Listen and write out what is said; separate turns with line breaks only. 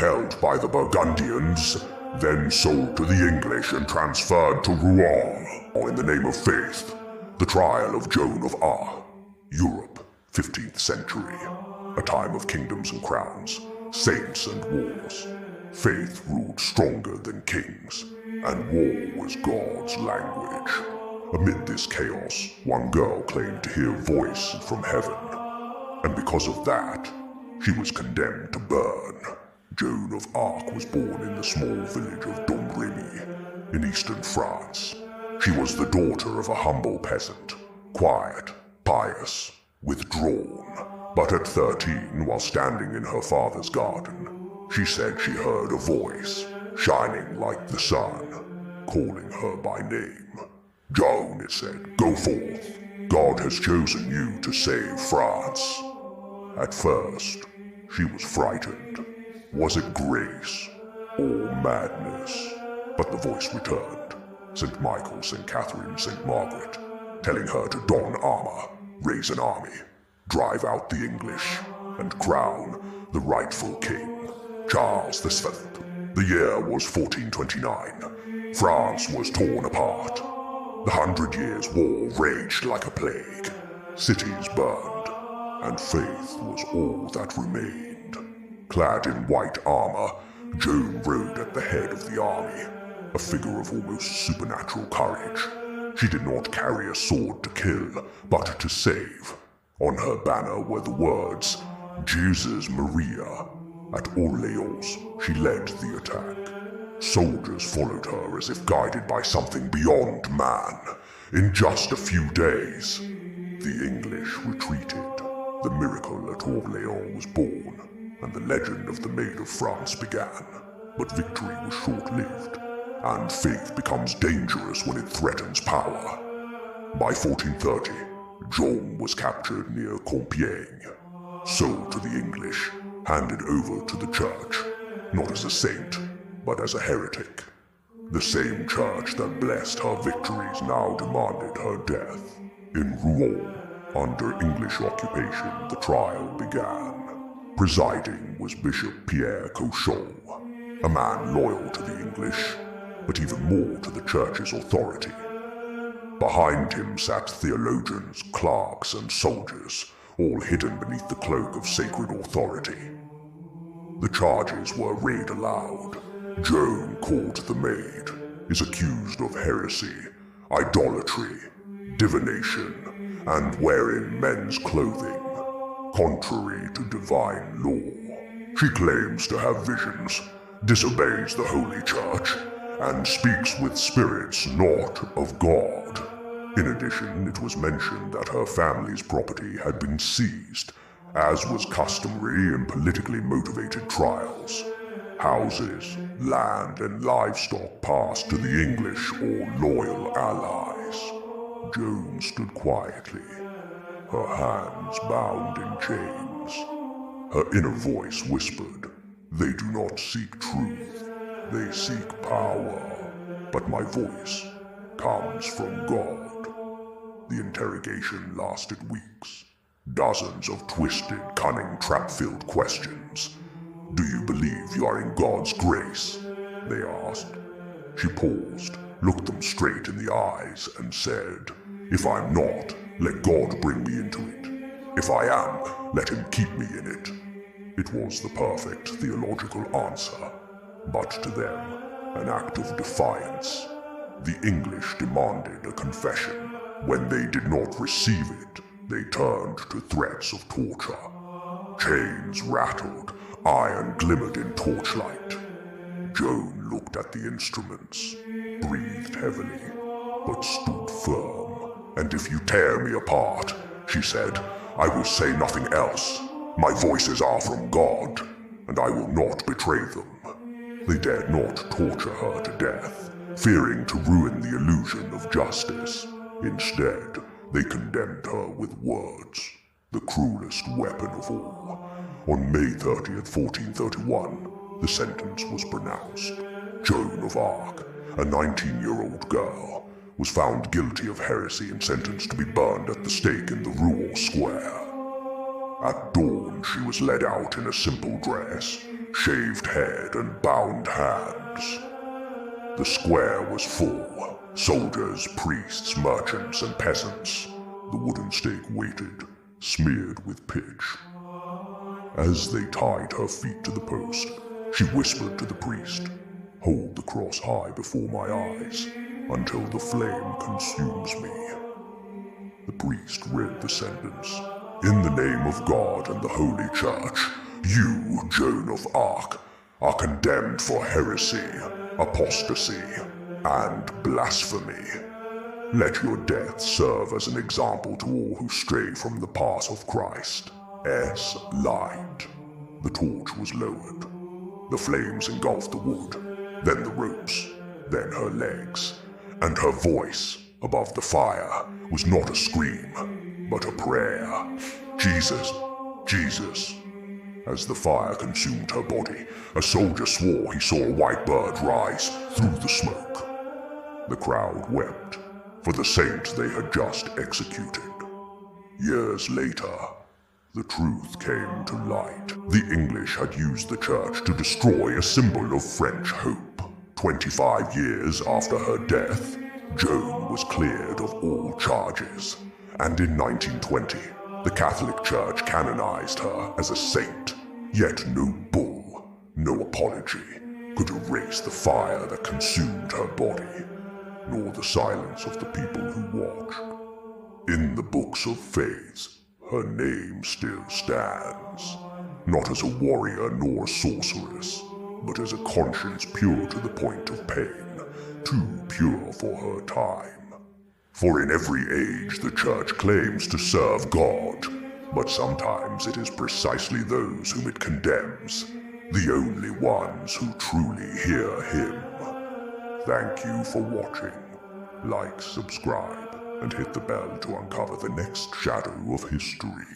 held by the Burgundians, then sold to the English and transferred to Rouen in the name of faith. The trial of Joan of Arc. Europe, 15th century. A time of kingdoms and crowns, saints and wars. Faith ruled stronger than kings, and war was God's language. Amid this chaos, one girl claimed to hear a voice from heaven, and because of that, she was condemned to burn. Joan of Arc was born in the small village of Domremy in eastern France. She was the daughter of a humble peasant, quiet, pious, withdrawn. But at 13, while standing in her father's garden, she said she heard a voice, shining like the sun, calling her by name. "Joan," it said, "go forth. God has chosen you to save France." At first, she was frightened. Was it grace or madness? But the voice returned, St. Michael, St. Catherine, St. Margaret, telling her to don armor, raise an army, drive out the English, and crown the rightful king, Charles VII. The year was 1429. France was torn apart. The 100 Years' War raged like a plague. Cities burned, and faith was all that remained. Clad in white armor, Joan rode at the head of the army, a figure of almost supernatural courage. She did not carry a sword to kill, but to save. On her banner were the words, "Jesus Maria." At Orleans, she led the attack. Soldiers followed her as if guided by something beyond man. In just a few days, the English retreated. The miracle at Orleans was born, and the legend of the Maid of France began. But victory was short-lived, and faith becomes dangerous when it threatens power. By 1430, Joan was captured near Compiègne, sold to the English, handed over to the church, not as a saint, but as a heretic. The same church that blessed her victories now demanded her death. In Rouen, under English occupation, the trial began. Presiding was Bishop Pierre Cochon, a man loyal to the English, but even more to the church's authority. Behind him sat theologians, clerks, and soldiers, all hidden beneath the cloak of sacred authority. The charges were read aloud. Joan, called the Maid, is accused of heresy, idolatry, divination, and wearing men's clothing, contrary to divine law. She claims to have visions, disobeys the Holy Church, and speaks with spirits not of God. In addition, it was mentioned that her family's property had been seized, as was customary in politically motivated trials. Houses, land, and livestock passed to the English or loyal allies. Joan stood quietly, her hands bound in chains. Her inner voice whispered, "They do not seek truth, they seek power. But my voice comes from God." The interrogation lasted weeks. Dozens of twisted, cunning, trap-filled questions. "Do you believe you are in God's grace?" they asked. She paused, looked them straight in the eyes, and said, "If I'm not, let God bring me into it. If I am, let him keep me in it." It was the perfect theological answer, but to them, an act of defiance. The English demanded a confession. When they did not receive it, they turned to threats of torture. Chains rattled, iron glimmered in torchlight. Joan looked at the instruments, breathed heavily, but stood firm. "And if you tear me apart," she said, "I will say nothing else. My voices are from God, and I will not betray them." They dared not torture her to death, fearing to ruin the illusion of justice. Instead, they condemned her with words, the cruelest weapon of all. On May 30th, 1431, the sentence was pronounced. Joan of Arc, a 19-year-old girl, was found guilty of heresy and sentenced to be burned at the stake in the Rouen Square. At dawn, she was led out in a simple dress, shaved head and bound hands. The square was full. Soldiers, priests, merchants, and peasants. The wooden stake waited, smeared with pitch. As they tied her feet to the post, she whispered to the priest, "Hold the cross high before my eyes, until the flame consumes me." The priest read the sentence. "In the name of God and the Holy Church, you, Joan of Arc, are condemned for heresy, apostasy, and blasphemy. Let your death serve as an example to all who stray from the path of Christ." S. light. The torch was lowered. The flames engulfed the wood, then the ropes, then her legs, and her voice above the fire was not a scream, but a prayer. "Jesus, Jesus." As the fire consumed her body, a soldier swore he saw a white bird rise through the smoke. The crowd wept for the saint they had just executed. Years later, the truth came to light. The English had used the church to destroy a symbol of French hope. 25 years after her death, Joan was cleared of all charges, and in 1920, the Catholic Church canonized her as a saint. Yet no bull, no apology, could erase the fire that consumed her body, nor the silence of the people who watched. In the books of faith, her name still stands, not as a warrior nor a sorceress, but as a conscience pure to the point of pain, too pure for her time. For in every age the Church claims to serve God, but sometimes it is precisely those whom it condemns, the only ones who truly hear Him. Thank you for watching. Like, subscribe, and hit the bell to uncover the next shadow of history.